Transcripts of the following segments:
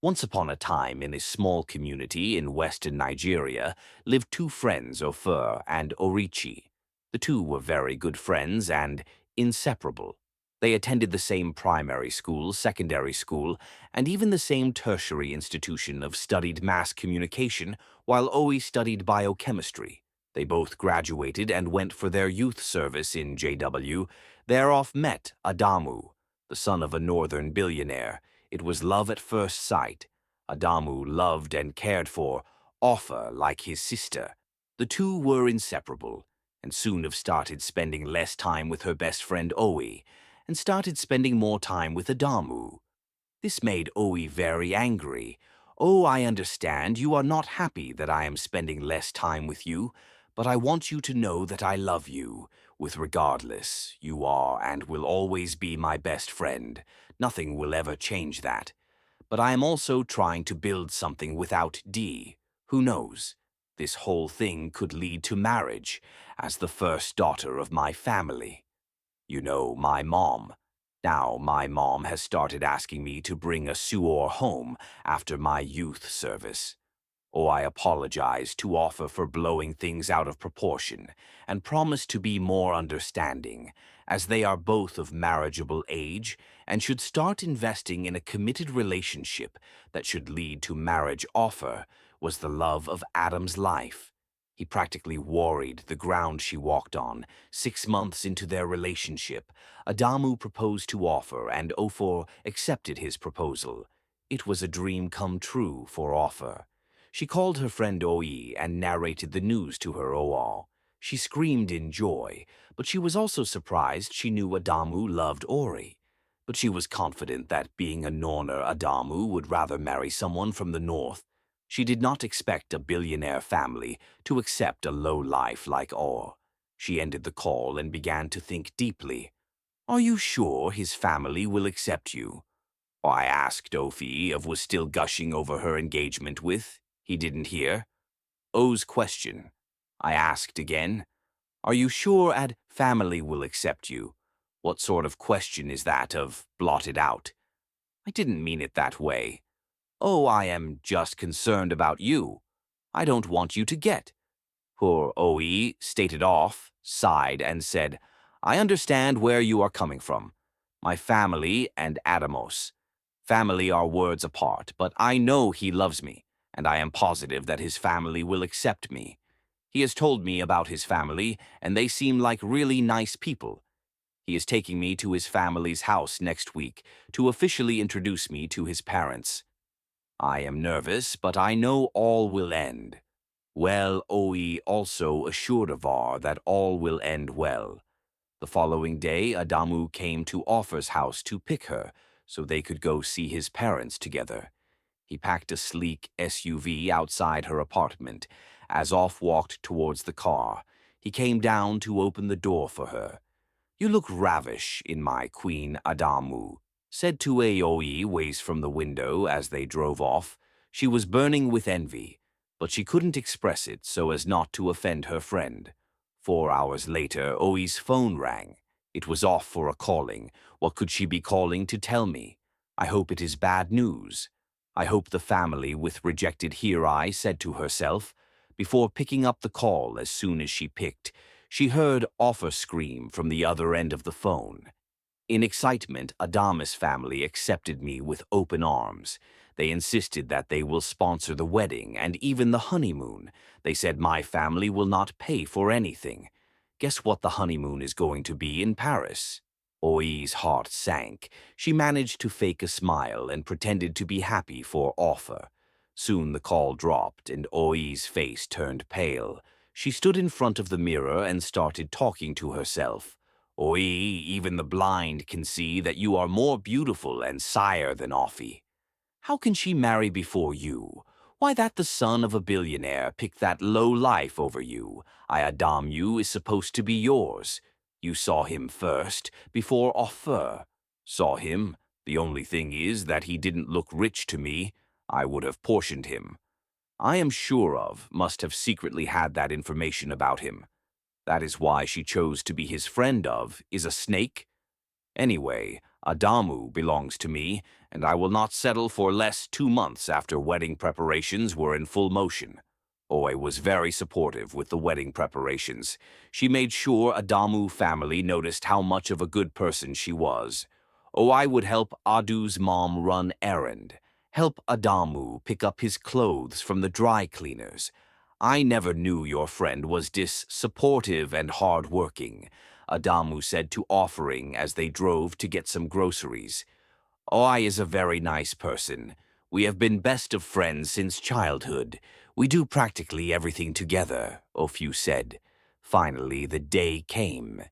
Once upon a time, in a small community in western Nigeria, lived two friends, Ofer and Orichi. The two were very good friends and inseparable. They attended the same primary school, secondary school, and even the same tertiary institution of studied mass communication, while Oe studied biochemistry. They both graduated and went for their youth service in JW. Thereof met Adamu, the son of a northern billionaire. It was love at first sight. Adamu loved and cared for Offa like his sister. The two were inseparable, and soon have started spending less time with her best friend Oe, and started spending more time with Adamu. This made Oe very angry. "Oh, I understand you are not happy that I am spending less time with you, but I want you to know that I love you. With regardless, you are and will always be my best friend. Nothing will ever change that. But I am also trying to build something without D. Who knows? This whole thing could lead to marriage, as the first daughter of my family. You know, my mom. Now, my mom has started asking me to bring a suor home after my youth service. Oh, I apologize to Offer for blowing things out of proportion, and promise to be more understanding, as they are both of marriageable age and should start investing in a committed relationship that should lead to marriage. Offer was the love of Adam's life. He practically worried the ground she walked on. 6 months into their relationship, Adamu proposed to Offer, and Ofor accepted his proposal. It was a dream come true for Offer. She called her friend Oe and narrated the news to her all. She screamed in joy, but she was also surprised she knew Adamu loved Ori. But she was confident that, being a Norner, Adamu would rather marry someone from the north. She did not expect a billionaire family to accept a low-life like Or. She ended the call and began to think deeply. "Are you sure his family will accept you?" I asked Ophi if was still gushing over her engagement with. He didn't hear. O's question. I asked again. "Are you sure Ad family will accept you?" What sort of question is that of blotted out? I didn't mean it that way. "Oh, I am just concerned about you. I don't want you to get." Poor Oe stated off, sighed, and said, "I understand where you are coming from. My family and Adamos. Family are words apart, but I know he loves me, and I am positive that his family will accept me. He has told me about his family, and they seem like really nice people. He is taking me to his family's house next week to officially introduce me to his parents. I am nervous, but I know all will end. Well, Oe also assured Avar that all will end well. The following day, Adamu came to Offer's house to pick her, so they could go see his parents together. He packed a sleek SUV outside her apartment. As Off walked towards the car, he came down to open the door for her. "You look ravish in my queen, Adamu," said to Aoi ways from the window as they drove off. She was burning with envy, but she couldn't express it so as not to offend her friend. 4 hours later, Oi's phone rang. It was off for a calling. What could she be calling to tell me? I hope it is bad news. I hope the family with rejected Hirai said to herself. Before picking up the call, as soon as she picked, she heard Offer scream from the other end of the phone. In excitement, Adamus family accepted me with open arms. They insisted that they will sponsor the wedding and even the honeymoon. They said my family will not pay for anything. Guess what the honeymoon is going to be in Paris? Oi's heart sank. She managed to fake a smile and pretended to be happy for Offer. Soon the call dropped and Oi's face turned pale. She stood in front of the mirror and started talking to herself. "Oi, even the blind can see that you are more beautiful and sire than Offie. How can she marry before you? Why, that the son of a billionaire picked that low life over you. I Adam you is supposed to be yours. You saw him first, before Offer. Saw him. The only thing is that he didn't look rich to me. I would have portioned him. I am sure of, must have secretly had that information about him. That is why she chose to be his friend of, is a snake. Anyway, Adamu belongs to me, and I will not settle for less 2 months after wedding preparations were in full motion. Oi was very supportive with the wedding preparations. She made sure Adamu family noticed how much of a good person she was. Oi would help Adu's mom run errand, help Adamu pick up his clothes from the dry cleaners. I never knew your friend was this supportive and hard-working, Adamu said to Offering as they drove to get some groceries. Oi is a very nice person. We have been best of friends since childhood. We do practically everything together, Ofu said. Finally, the day came.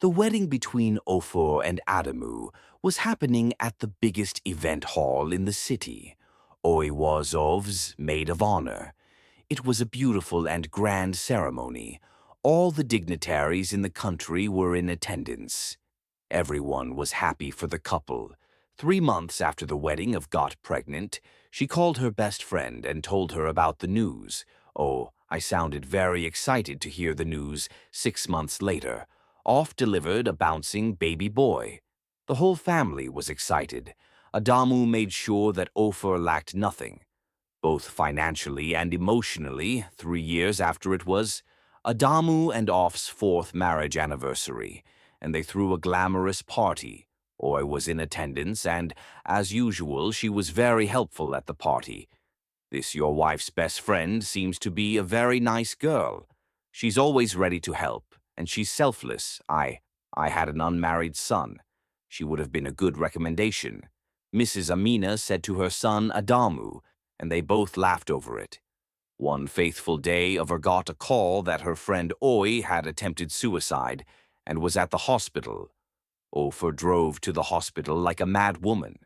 The wedding between Ofor and Adamu was happening at the biggest event hall in the city. Oi was Ov's maid of honor. It was a beautiful and grand ceremony. All the dignitaries in the country were in attendance. Everyone was happy for the couple. 3 months after the wedding of got pregnant, she called her best friend and told her about the news. Oh, I sounded very excited to hear the news 6 months later. Off delivered a bouncing baby boy. The whole family was excited. Adamu made sure that Ofer lacked nothing. Both financially and emotionally, 3 years after it was Adamu and Off's 4th marriage anniversary, and they threw a glamorous party. Oi was in attendance, and, as usual, she was very helpful at the party. This your wife's best friend seems to be a very nice girl. She's always ready to help, and she's selfless. I had an unmarried son. She would have been a good recommendation, Mrs. Amina said to her son Adamu, and they both laughed over it. One faithful day, Over got a call that her friend Oi had attempted suicide and was at the hospital. Ofer drove to the hospital like a mad woman.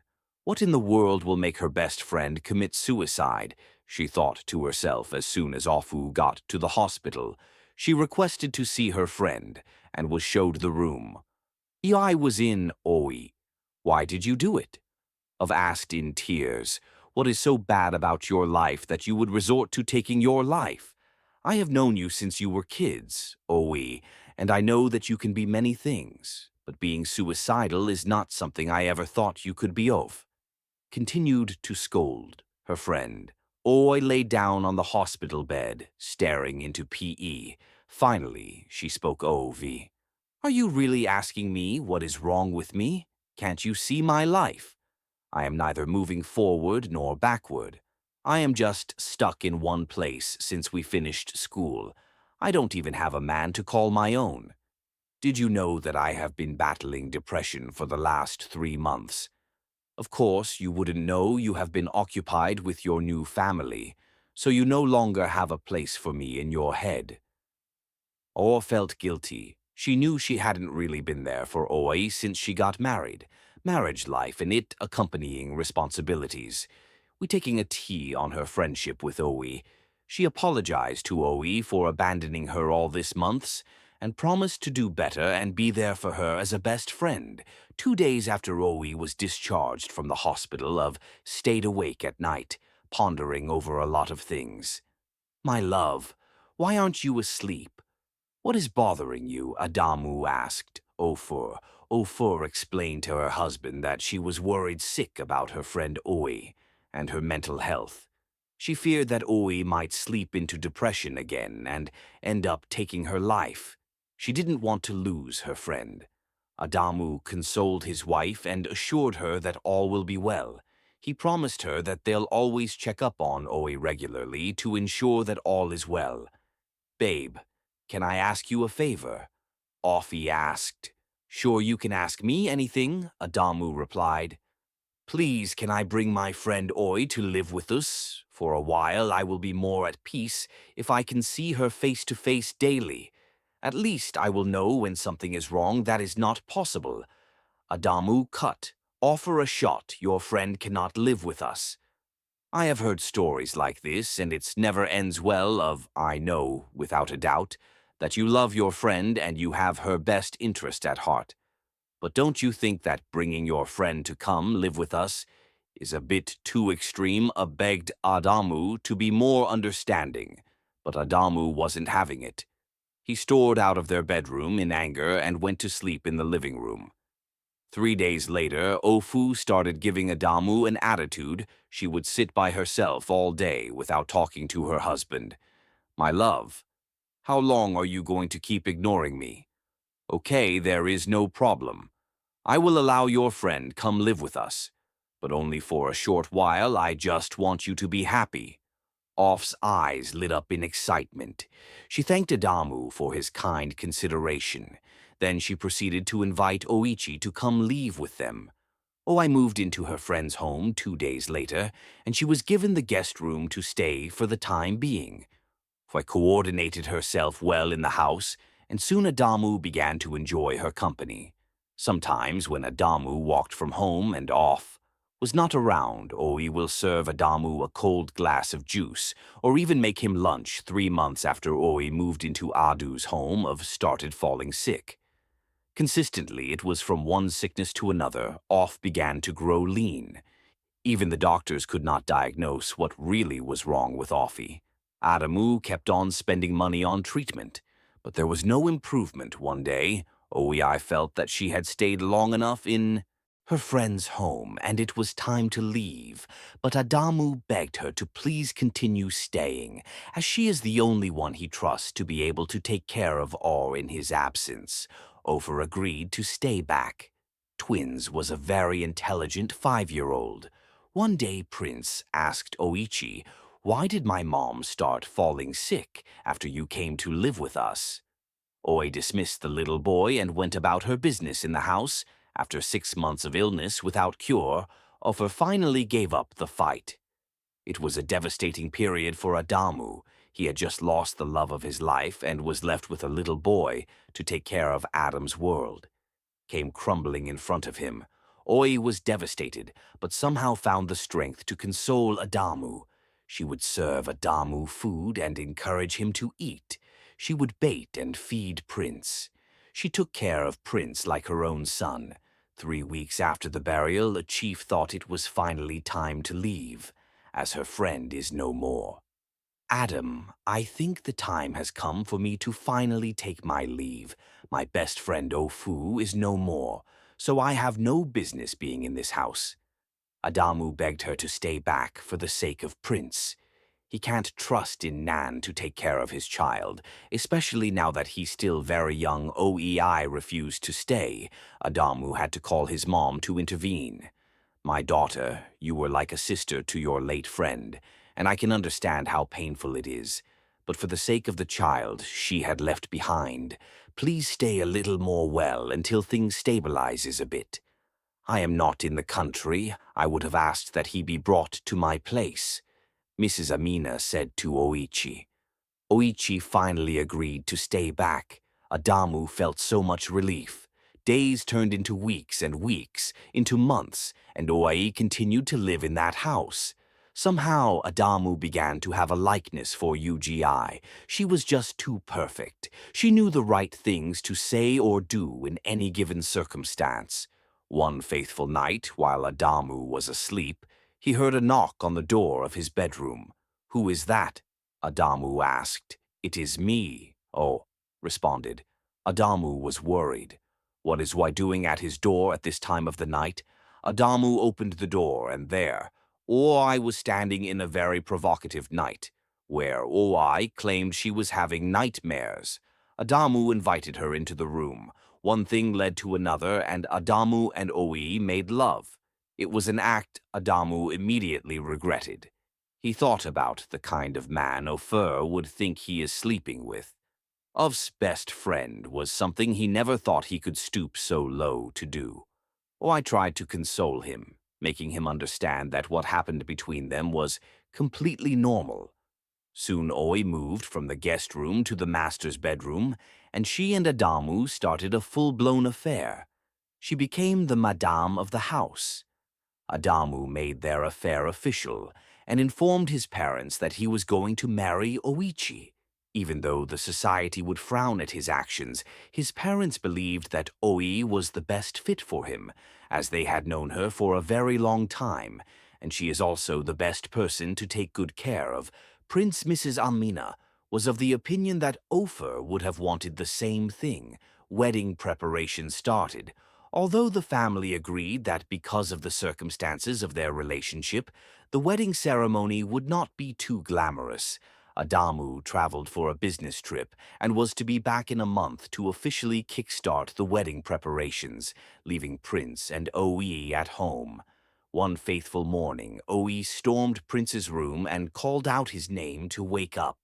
What in the world will make her best friend commit suicide? She thought to herself as soon as Ofu got to the hospital. She requested to see her friend and was showed the room. I was in Oi. Why did you do it? Of asked in tears, what is so bad about your life that you would resort to taking your life? I have known you since you were kids, Oi, and I know that you can be many things, but being suicidal is not something I ever thought you could be of. Continued to scold her friend. Oi lay down on the hospital bed, staring into PE. Finally, she spoke Ov. Are you really asking me what is wrong with me? Can't you see my life? I am neither moving forward nor backward. I am just stuck in one place since we finished school. I don't even have a man to call my own. Did you know that I have been battling depression for the last 3 months? Of course, you wouldn't know you have been occupied with your new family, so you no longer have a place for me in your head. Or felt guilty. She knew she hadn't really been there for Oi since she got married. Marriage life and it accompanying responsibilities. We taking a tea on her friendship with Oi. She apologized to Oi for abandoning her all this months and promised to do better and be there for her as a best friend. 2 days after Oi was discharged from the hospital, of stayed awake at night, pondering over a lot of things. My love, why aren't you asleep? What is bothering you? Adamu asked Ofor. Ofor explained to her husband that she was worried sick about her friend Oi and her mental health. She feared that Oi might sleep into depression again and end up taking her life. She didn't want to lose her friend. Adamu consoled his wife and assured her that all will be well. He promised her that they'll always check up on Oi regularly to ensure that all is well. Babe, can I ask you a favor? Offie asked. Sure, you can ask me anything, Adamu replied. Please, can I bring my friend Oi to live with us? For a while I will be more at peace if I can see her face to face daily. At least I will know when something is wrong that is not possible. Adamu cut. Offer a shot, your friend cannot live with us. I have heard stories like this, and it's never ends well of, I know, without a doubt, that you love your friend and you have her best interest at heart. But don't you think that bringing your friend to come live with us is a bit too extreme? Begged Adamu to be more understanding, but Adamu wasn't having it. He stormed out of their bedroom in anger and went to sleep in the living room. 3 days later, Ofu started giving Adamu an attitude. She would sit by herself all day without talking to her husband. "My love, how long are you going to keep ignoring me? Okay, there is no problem. I will allow your friend come live with us. But only for a short while. I just want you to be happy." Off's eyes lit up in excitement. She thanked Adamu for his kind consideration. Then she proceeded to invite Oichi to come leave with them. I moved into her friend's home 2 days later, and she was given the guest room to stay for the time being. I coordinated herself well in the house, and soon Adamu began to enjoy her company. Sometimes when Adamu walked from home and off was not around, Oi will serve Adamu a cold glass of juice, or even make him lunch 3 months after Oi moved into Adu's home of started falling sick. Consistently, it was from one sickness to another, Off began to grow lean. Even the doctors could not diagnose what really was wrong with Offie. Adamu kept on spending money on treatment, but there was no improvement. One day, OEI felt that she had stayed long enough in her friend's home and it was time to leave, but Adamu begged her to please continue staying, as she is the only one he trusts to be able to take care of all in his absence. Ofer agreed to stay back. Twins was a very intelligent 5-year-old. One day, Prince asked Oichi, "Why did my mom start falling sick after you came to live with us?" Oi dismissed the little boy and went about her business in the house. After 6 months of illness without cure, Ofer finally gave up the fight. It was a devastating period for Adamu. He had just lost the love of his life and was left with a little boy to take care of Adam's world. Came crumbling in front of him. Oi was devastated, but somehow found the strength to console Adamu. She would serve Adamu food and encourage him to eat. She would bait and feed Prince. She took care of Prince like her own son. 3 weeks after the burial, a chief thought it was finally time to leave, as her friend is no more. "Adam, I think the time has come for me to finally take my leave. My best friend Ofu is no more, so I have no business being in this house." Adamu begged her to stay back for the sake of Prince. He can't trust in Nan to take care of his child, especially now that he's still very young. OEI refused to stay. Adamu had to call his mom to intervene. "My daughter, you were like a sister to your late friend, and I can understand how painful it is. But for the sake of the child she had left behind, please stay a little more well until things stabilizes a bit. I am not in the country. I would have asked that he be brought to my place," Mrs. Amina said to Oichi. Oichi finally agreed to stay back. Adamu felt so much relief. Days turned into weeks and weeks, into months, and Oi continued to live in that house. Somehow, Adamu began to have a likeness for UGI. She was just too perfect. She knew the right things to say or do in any given circumstance. One faithful night, while Adamu was asleep, he heard a knock on the door of his bedroom. "Who is that?" Adamu asked. "It is me," Oh responded. Adamu was worried. What is Wai doing at his door at this time of the night? Adamu opened the door, and there, Oi was standing in a very provocative night, where Oi claimed she was having nightmares. Adamu invited her into the room. One thing led to another, and Adamu and Oi made love. It was an act Adamu immediately regretted. He thought about the kind of man Ofer would think he is sleeping with. Of's best friend was something he never thought he could stoop so low to do. I tried to console him, making him understand that what happened between them was completely normal. Soon Oi moved from the guest room to the master's bedroom, and she and Adamu started a full-blown affair. She became the madame of the house. Adamu made their affair official and informed his parents that he was going to marry Oichi. Even though the society would frown at his actions, his parents believed that Oi was the best fit for him, as they had known her for a very long time, and she is also the best person to take good care of. Prince Mrs. Amina was of the opinion that Ofer would have wanted the same thing. Wedding preparations started. Although the family agreed that because of the circumstances of their relationship, the wedding ceremony would not be too glamorous, Adamu traveled for a business trip and was to be back in a month to officially kickstart the wedding preparations, leaving Prince and Oe at home. One faithful morning, Oe stormed Prince's room and called out his name to wake up.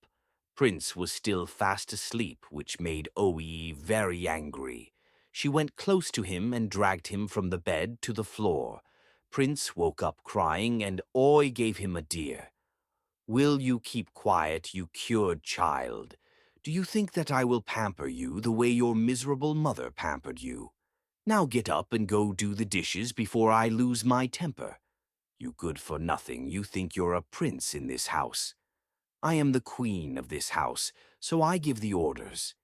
Prince was still fast asleep, which made Oe very angry. She went close to him and dragged him from the bed to the floor. Prince woke up crying, and Oe gave him a deer. "Will you keep quiet, you cured child? Do you think that I will pamper you the way your miserable mother pampered you? Now get up and go do the dishes before I lose my temper. You good-for-nothing, you think you're a prince in this house. I am the queen of this house, so I give the orders.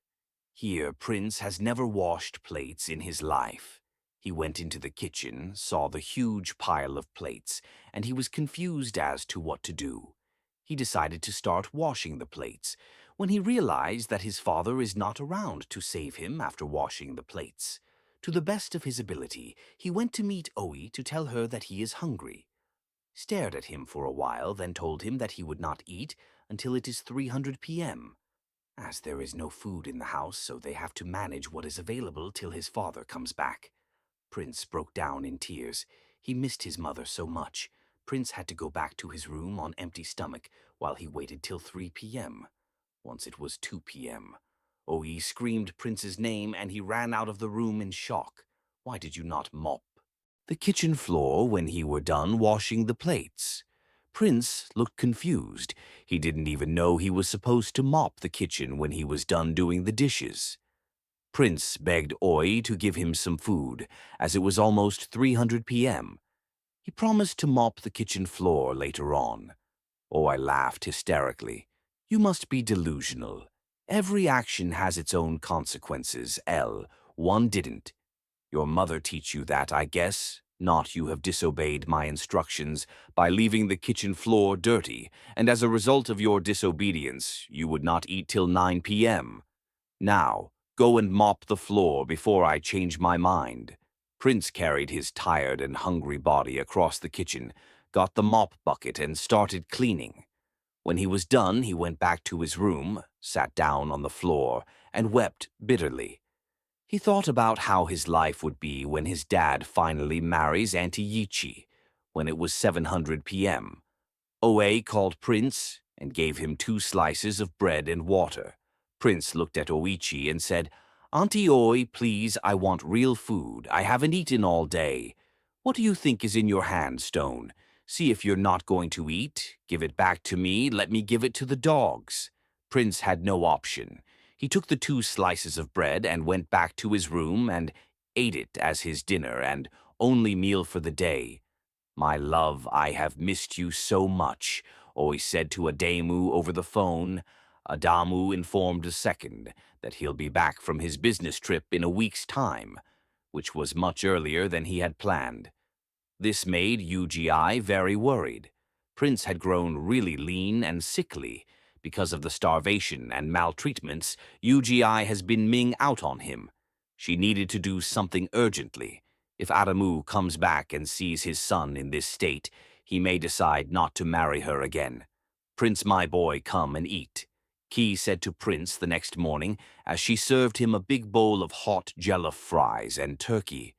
Here, Prince has never washed plates in his life." He went into the kitchen, saw the huge pile of plates, and he was confused as to what to do. He decided to start washing the plates, when he realized that his father is not around to save him after washing the plates. To the best of his ability, he went to meet Oe to tell her that he is hungry. Stared at him for a while, then told him that he would not eat until it is 300 p.m. As there is no food in the house, so they have to manage what is available till his father comes back. Prince broke down in tears. He missed his mother so much. Prince had to go back to his room on empty stomach while he waited till 3 p.m. Once it was 2 p.m. Oe screamed Prince's name and he ran out of the room in shock. "Why did you not mop the kitchen floor when he were done washing the plates?" Prince looked confused. He didn't even know he was supposed to mop the kitchen when he was done doing the dishes. Prince begged Oe to give him some food, as it was almost 300 p.m. He promised to mop the kitchen floor later on. Oe laughed hysterically. "You must be delusional. Every action has its own consequences, L. One didn't. Your mother teach you that, I guess. Not you have disobeyed my instructions by leaving the kitchen floor dirty, and as a result of your disobedience, you would not eat till 9 p.m. Now, go and mop the floor before I change my mind." Prince carried his tired and hungry body across the kitchen, got the mop bucket, and started cleaning. When he was done, he went back to his room, sat down on the floor, and wept bitterly. He thought about how his life would be when his dad finally marries Auntie Yichi, when it was 700 p.m. Oe called Prince and gave him 2 slices of bread and water. Prince looked at Oichi and said, "Auntie Oe, please, I want real food. I haven't eaten all day. What do you think is in your hand, Stone? See if you're not going to eat. Give it back to me. Let me give it to the dogs." Prince had no option. He took the 2 slices of bread and went back to his room and ate it as his dinner and only meal for the day. "My love, I have missed you so much," Oe said to Adamu over the phone. Adamu informed the second that he'll be back from his business trip in a week's time, which was much earlier than he had planned. This made UGI very worried. Prince had grown really lean and sickly. Because of the starvation and maltreatments, UGI has been ming out on him. She needed to do something urgently. If Adamu comes back and sees his son in this state, he may decide not to marry her again. "Prince, my boy, come and eat," Key said to Prince the next morning as she served him a big bowl of hot jollof fries and turkey.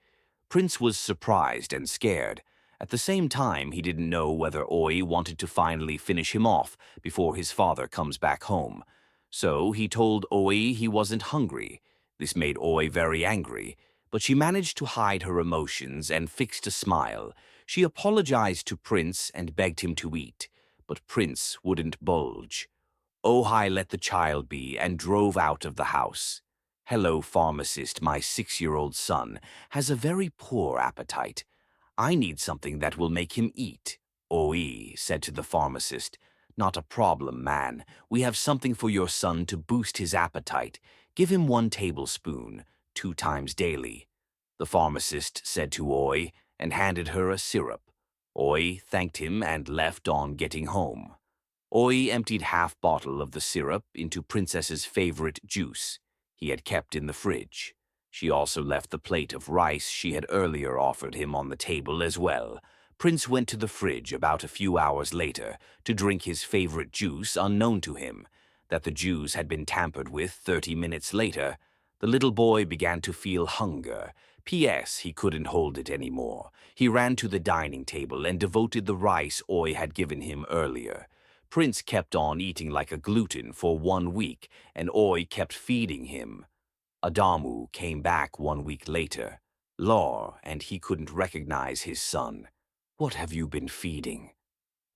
Prince was surprised and scared. At the same time, he didn't know whether Oe wanted to finally finish him off before his father comes back home. So he told Oe he wasn't hungry. This made Oe very angry, but she managed to hide her emotions and fixed a smile. She apologized to Prince and begged him to eat, but Prince wouldn't budge. Ojai let the child be and drove out of the house. "Hello, pharmacist, my 6-year-old son has a very poor appetite. I need something that will make him eat," Oe said to the pharmacist. "Not a problem, man. We have something for your son to boost his appetite. Give him 1 tablespoon, 2 times daily," the pharmacist said to Oe and handed her a syrup. Oe thanked him and left on getting home. Oe emptied half bottle of the syrup into Princess's favorite juice he had kept in the fridge. She also left the plate of rice she had earlier offered him on the table as well. Prince went to the fridge about a few hours later to drink his favorite juice, unknown to him that the juice had been tampered with 30 minutes later. The little boy began to feel hunger. P.S. He couldn't hold it anymore. He ran to the dining table and devoted the rice Oi had given him earlier. Prince kept on eating like a glutton for 1 week, and Oi kept feeding him. Adamu came back 1 week later. Law, and he couldn't recognize his son. "What have you been feeding?"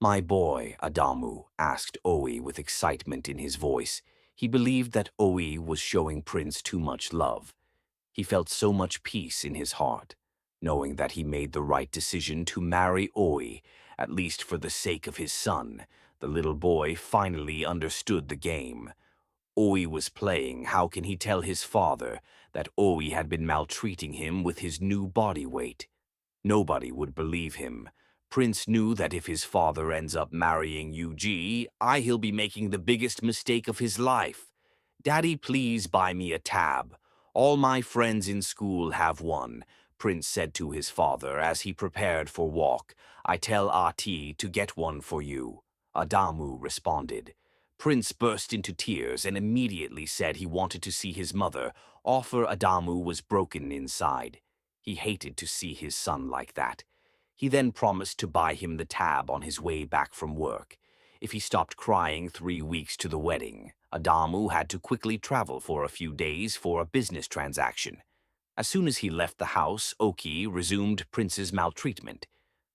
"My boy," Adamu asked Oi with excitement in his voice. He believed that Oi was showing Prince too much love. He felt so much peace in his heart, knowing that he made the right decision to marry Oi, at least for the sake of his son. The little boy finally understood the game. Oi was playing. How can he tell his father that Oi had been maltreating him with his new body weight? Nobody would believe him. Prince knew that if his father ends up marrying Yuji, he'll be making the biggest mistake of his life. "Daddy, please buy me a tab. All my friends in school have one," Prince said to his father as he prepared for walk. "I tell Ati to get one for you," Adamu responded. Prince burst into tears and immediately said he wanted to see his mother. Offer Adamu was broken inside. He hated to see his son like that. He then promised to buy him the tab on his way back from work. If he stopped crying 3 weeks to the wedding, Adamu had to quickly travel for a few days for a business transaction. As soon as he left the house, Oki resumed Prince's maltreatment.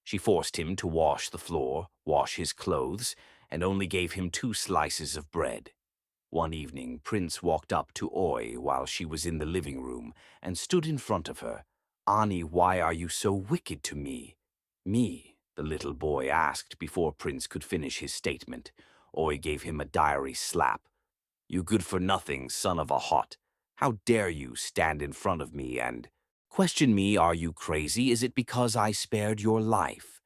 She forced him to wash the floor, wash his clothes, and only gave him 2 slices of bread. One evening, Prince walked up to Oi while she was in the living room and stood in front of her. "Ani, why are you so wicked to me?" "Me?" the little boy asked before Prince could finish his statement. Oi gave him a diary slap. "You good-for-nothing son of a hot. How dare you stand in front of me and question me? Are you crazy? Is it because I spared your life?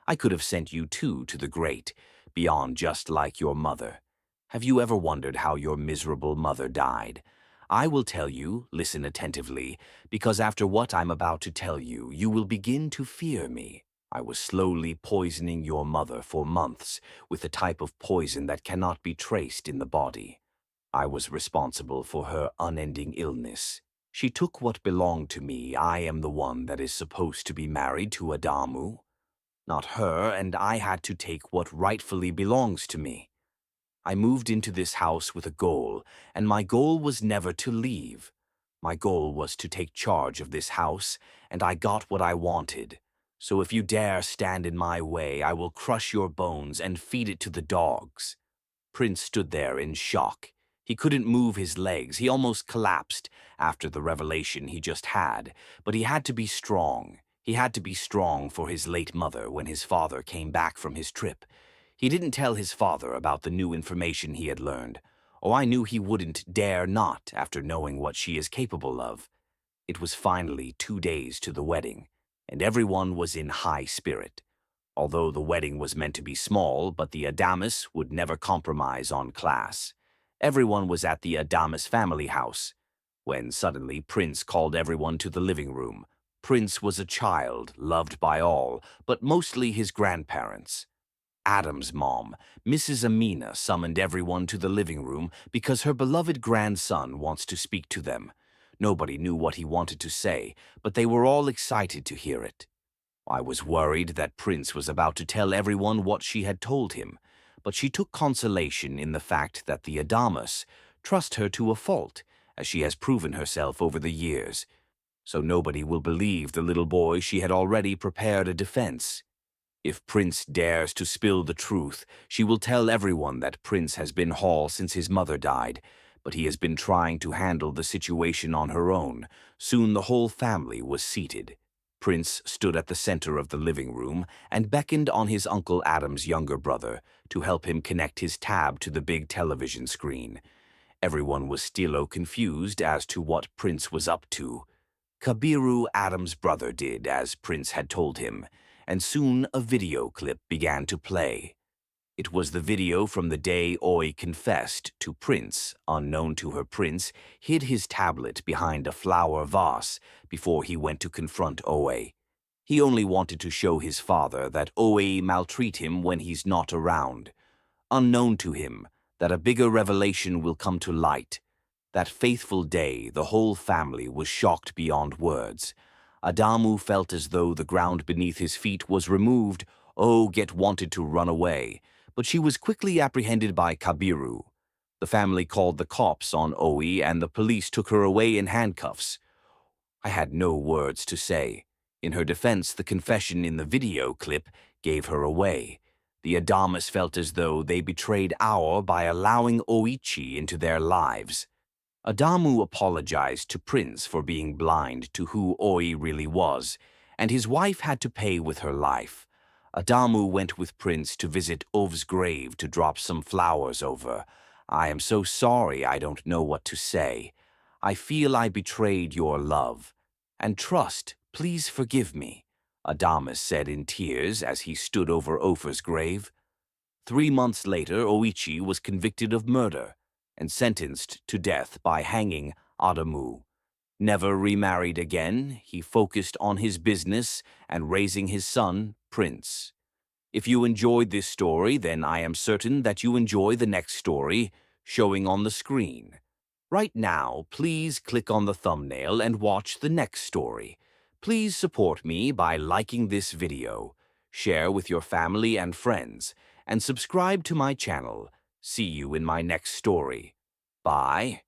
I could have sent you too to the great, beyond just like your mother. Have you ever wondered how your miserable mother died? I will tell you, listen attentively, because after what I'm about to tell you, you will begin to fear me. I was slowly poisoning your mother for months with a type of poison that cannot be traced in the body. I was responsible for her unending illness. She took what belonged to me. I am the one that is supposed to be married to Adamu, not her, and I had to take what rightfully belongs to me. I moved into this house with a goal, and my goal was never to leave. My goal was to take charge of this house, and I got what I wanted. So if you dare stand in my way, I will crush your bones and feed it to the dogs." Prince stood there in shock. He couldn't move his legs. He almost collapsed after the revelation he just had, but he had to be strong. He had to be strong for his late mother when his father came back from his trip. He didn't tell his father about the new information he had learned. Oh, I knew he wouldn't dare not after knowing what she is capable of. It was finally 2 days to the wedding, and everyone was in high spirit. Although the wedding was meant to be small, but the Adamus would never compromise on class. Everyone was at the Adamus family house, when suddenly Prince called everyone to the living room. Prince was a child, loved by all, but mostly his grandparents. Adam's mom, Mrs. Amina, summoned everyone to the living room because her beloved grandson wants to speak to them. Nobody knew what he wanted to say, but they were all excited to hear it. I was worried that Prince was about to tell everyone what she had told him, but she took consolation in the fact that the Adamus trust her to a fault, as she has proven herself over the years. So nobody will believe the little boy. She had already prepared a defense. If Prince dares to spill the truth, she will tell everyone that Prince has been Hall since his mother died, but he has been trying to handle the situation on her own. Soon the whole family was seated. Prince stood at the center of the living room and beckoned on his Uncle Adam's younger brother to help him connect his tab to the big television screen. Everyone was still confused as to what Prince was up to. Kabiru, Adam's brother, did as Prince had told him, and soon a video clip began to play. It was the video from the day Oi confessed to Prince, unknown to her. Prince hid his tablet behind a flower vase before he went to confront Oi. He only wanted to show his father that Oi maltreat him when he's not around. Unknown to him, that a bigger revelation will come to light. That faithful day, the whole family was shocked beyond words. Adamu felt as though the ground beneath his feet was removed. Get wanted to run away, but she was quickly apprehended by Kabiru. The family called the cops on Oi and the police took her away in handcuffs. I had no words to say. In her defense, the confession in the video clip gave her away. The Adamas felt as though they betrayed Ao by allowing Oichi into their lives. Adamu apologized to Prince for being blind to who Oi really was, and his wife had to pay with her life. Adamu went with Prince to visit Ov's grave to drop some flowers over. I am so sorry, I don't know what to say. I feel I betrayed your love. And trust, please forgive me, Adamus said in tears as he stood over Ophir's grave. 3 months later, Oichi was convicted of murder and sentenced to death by hanging Adamu. Never remarried again, he focused on his business and raising his son, Prince. If you enjoyed this story, then I am certain that you enjoy the next story showing on the screen. Right now, please click on the thumbnail and watch the next story. Please support me by liking this video, share with your family and friends, and subscribe to my channel. See you in my next story. Bye.